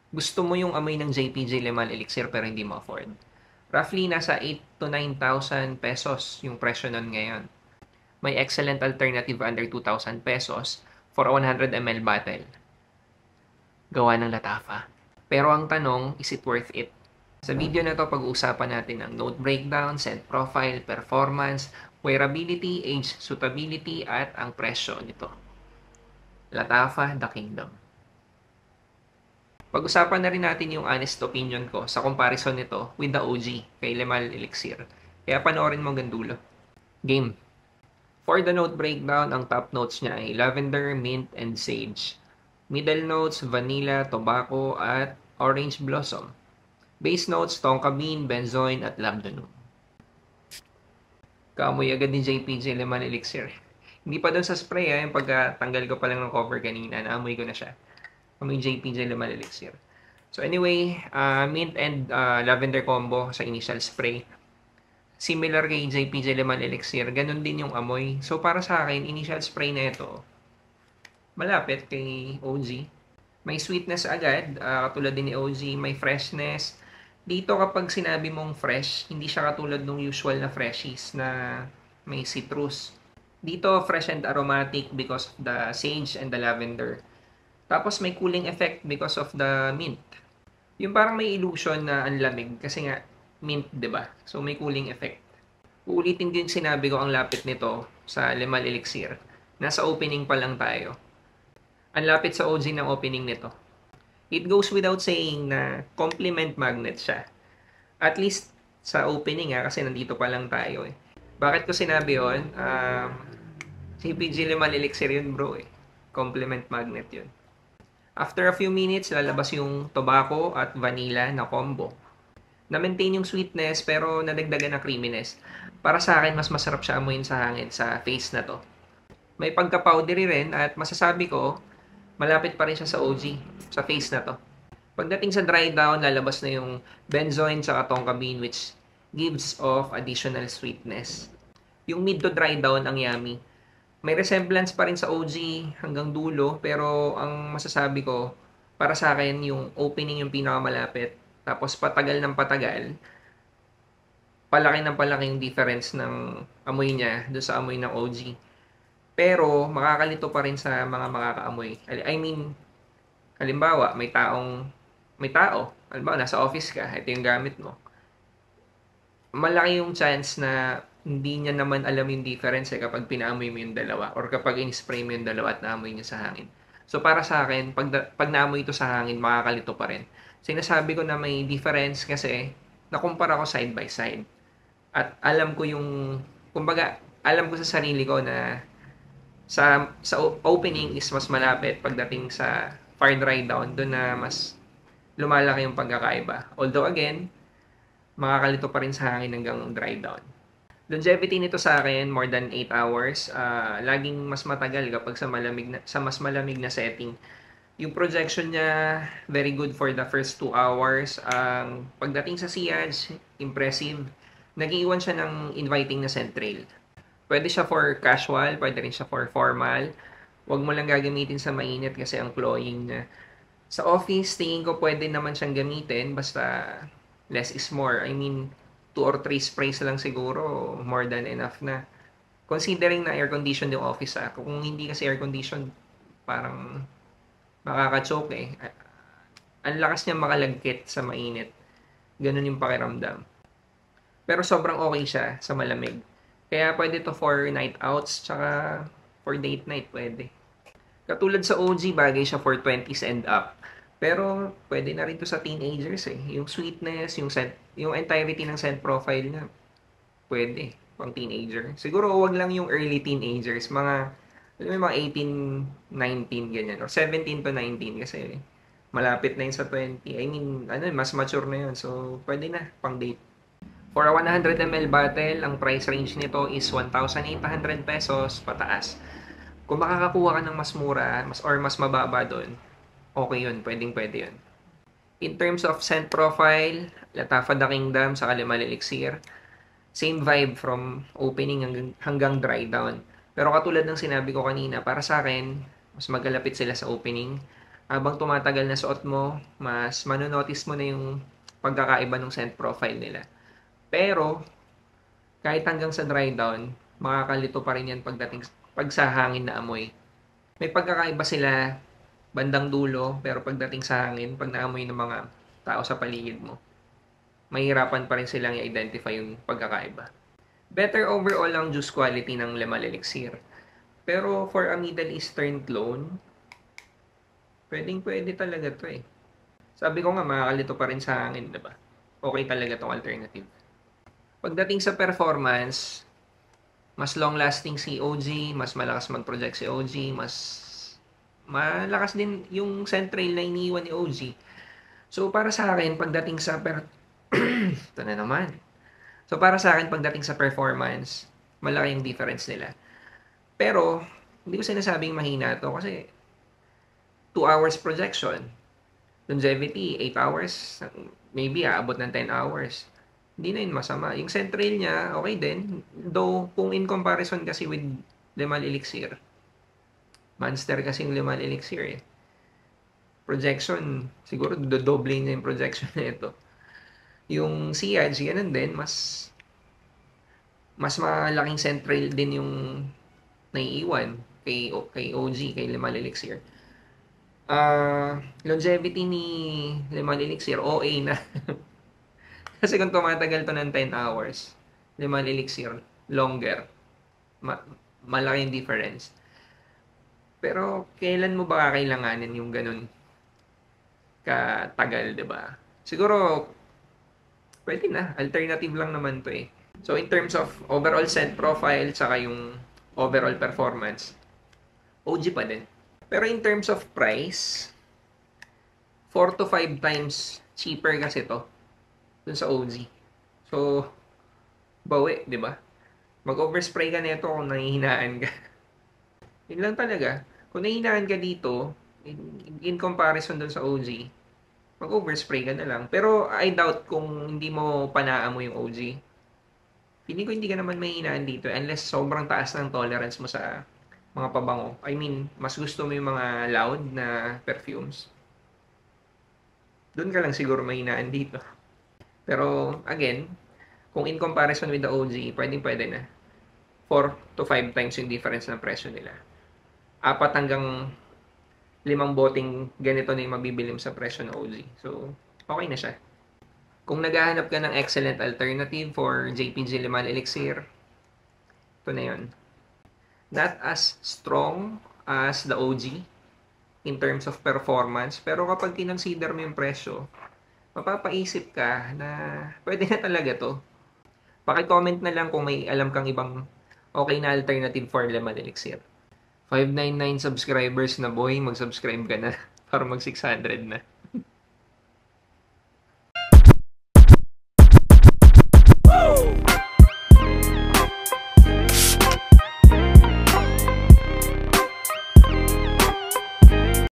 Gusto mo yung amoy ng JPJ Limal Elixir pero hindi mo afford. Roughly nasa 8 to 9,000 pesos yung presyo nun ngayon. May excellent alternative under 2,000 pesos for a 100 ml bottle. Gawa ng Latafa. Pero ang tanong, is it worth it? Sa video na to, pag-uusapan natin ang note breakdown, scent profile, performance, wearability, age suitability, at ang presyo nito. Latafa The Kingdom. Pag-usapan na rin natin yung honest opinion ko sa comparison nito with the OG kay Lemal Elixir. Kaya panoorin mo hanggang dulo. Game. For the note breakdown, ang top notes niya ay lavender, mint, and sage. Middle notes, vanilla, tobacco, at orange blossom. Base notes, tonka bean, benzoin, at labdanum. Kaamoy agad ni JPJ Lemal Elixir. Hindi pa doon sa spray yung pagkatanggal ko pa lang ng cover kanina, naamoy ko na siya. Amoy JPJ Lemal Elixir. So anyway, mint and lavender combo sa initial spray. Similar kay JPJ Lemal Elixir, ganun din yung amoy. So para sa akin, initial spray na ito, malapit kay OG. May sweetness agad, katulad din ni OG, may freshness. Dito kapag sinabi mong fresh, hindi siya katulad ng usual na freshies na may citrus. Dito fresh and aromatic because of the sage and the lavender. Tapos may cooling effect because of the mint. Yung parang may illusion na ang lamig kasi nga mint, 'di ba? So may cooling effect. Uulitin din sinabi ko ang lapit nito sa Lemal Elixir. Nasa opening pa lang tayo. Ang lapit sa OG ng opening nito. It goes without saying na compliment magnet siya. At least sa opening kasi nandito pa lang tayo eh. Bakit ko sinabi yun? CPG Lemal Elixir yun bro eh. Compliment magnet yun. After a few minutes, lalabas yung tobacco at vanilla na combo. Na-maintain yung sweetness pero nadagdagan ng creaminess. Para sa akin, mas masarap siya amuyin sa hangin sa face na to. May pagka-powdery rin at masasabi ko, malapit pa rin siya sa OG, sa face na to. Pagdating sa dry down, lalabas na yung benzoin sa tonka bean which gives off additional sweetness. Yung mid to dry down ang yummy. May resemblance pa rin sa OG hanggang dulo pero ang masasabi ko para sa akin yung opening yung pinakamalapit tapos patagal ng patagal palaki ng palaki yung difference ng amoy niya doon sa amoy ng OG. Pero makakalito pa rin sa mga makakaamoy. I mean, halimbawa, may tao, halimbawa, nasa office ka, ito yung gamit mo. Malaki yung chance na hindi niya naman alam yung difference kapag pinaamoy mo yung dalawa or kapag in-spray mo yung dalawa at naamoy niya sa hangin. So para sa akin, pag naamoy ito sa hangin, makakalito pa rin. Sinasabi ko na may difference kasi nakumpara ko side by side. At alam ko yung, kumbaga, alam ko sa sarili ko na sa opening is mas malapit pagdating sa far dry down, doon na mas lumalaki yung pagkakaiba. Although again, makakalito pa rin sa hangin hanggang dry down. Longevity nito sa akin, more than 8 hours. Laging mas matagal kapag sa mas malamig na setting. Yung projection niya, very good for the first 2 hours. Pagdating sa sillage, impressive. Nag-iwan siya ng inviting na scent trail. Pwede siya for casual, pwede rin siya for formal. Huwag mo lang gagamitin sa mainit kasi ang cloying niya. Sa office, tingin ko pwede naman siyang gamitin basta less is more. I mean, 2 or 3 sprays lang siguro, more than enough na. Considering na air-conditioned yung office Kung hindi kasi air-conditioned, parang makaka-choke eh. Ang lakas niya makalagkit sa mainit. Ganun yung pakiramdam. Pero sobrang okay siya sa malamig. Kaya pwede to for night outs, tsaka for date night pwede. Katulad sa OG, bagay siya for 20s and up. Pero pwede na rin to sa teenagers eh. Yung sweetness, yung entirety ng scent profile niya, pwede pang teenager. Siguro wag lang yung early teenagers, alam mo, mga 18, 19 ganyan or 17 to 19 kasi malapit na yun sa 20. I mean, mas mature na yun. So, pwede na pang date. For a 100 ml bottle, ang price range nito is 1,800 pesos pataas. Kung makakakuha ka ng mas mura, mas mababa doon, okay yun, pwede yun. In terms of scent profile, Latafa The Kingdom sa Lemal Elixir, same vibe from opening hanggang dry down. Pero katulad ng sinabi ko kanina, para sa akin, mas magalapit sila sa opening. Habang tumatagal na suot mo, mas mano-notice mo na yung pagkakaiba ng scent profile nila. Pero, kahit hanggang sa dry down, makakalito pa rin yan pag sa hangin na amoy. May pagkakaiba sila bandang dulo, pero pagdating sa hangin, pag naamoy ng mga tao sa paligid mo, mahirapan pa rin silang i-identify yung pagkakaiba. Better overall ang juice quality ng Lemal Elixir. Pero for a Middle Eastern clone, pwedeng-pwede talaga to eh. Sabi ko nga, makakalito pa rin sa hangin, diba? Okay talaga tong alternative. Pagdating sa performance, mas long-lasting si OG, mas malakas mag-project si OG, mas malakas din yung scent trail na iniwan ni OG. So, para sa akin, pagdating sa ito na naman. So, para sa akin, pagdating sa performance, malaki yung difference nila. Pero, hindi ko sinasabing mahina to kasi 2 hours projection. Longevity, 8 hours. Maybe aabot ng 10 hours. Hindi na yun masama. Yung scent trail niya, okay din. Though, kung in comparison kasi with Lemal Elixir, monster kasi yung Lemal Elixir eh. Projection, siguro dodoble niya yung projection na ito. Yung Siage, ganun din, mas malaking scent trail din yung naiiwan kay OG, kay Lemal Elixir. Longevity ni Lemal Elixir, OA na. Kasi kung tumatagal to ng 10 hours, Lemal Elixir, longer. Malaki yung difference. Pero, kailan mo ba kakailanganin yung ganun katagal, diba? Siguro, pwede na. Alternative lang naman to eh. So, in terms of overall scent profile, saka yung overall performance, OG pa din. Pero in terms of price, 4 to 5 times cheaper kasi to dun sa OG. So, bawi, di ba? Mag-overspray ka nito kung nahihinaan ka. Yun lang talaga. Kung nahihinaan ka dito, in comparison dun sa OG, mag-overspray ka na lang. Pero I doubt kung hindi mo panaamoy yung OG. Feeling ko hindi ka naman mahihinaan dito unless sobrang taas ng tolerance mo sa mga pabango. I mean, mas gusto mo yung mga loud na perfumes. Doon ka lang siguro mahinaan dito. Pero, again, kung in comparison with the OG, pwede na. 4 to 5 times yung difference ng presyo nila. 4 hanggang 5 boteng ganito na yung mabibilim sa presyo ng OG. So, okay na siya. Kung naghahanap ka ng excellent alternative for JPG Lemal Elixir, ito na yun. Not as strong as the OG in terms of performance, pero kapag kinonsider mo yung presyo, mapapaisip ka na pwede na talaga to. Paki-comment na lang kung may alam kang ibang okay na alternative for Lemal Elixir. 599 subscribers na boy, mag-subscribe ka na para mag 600 na.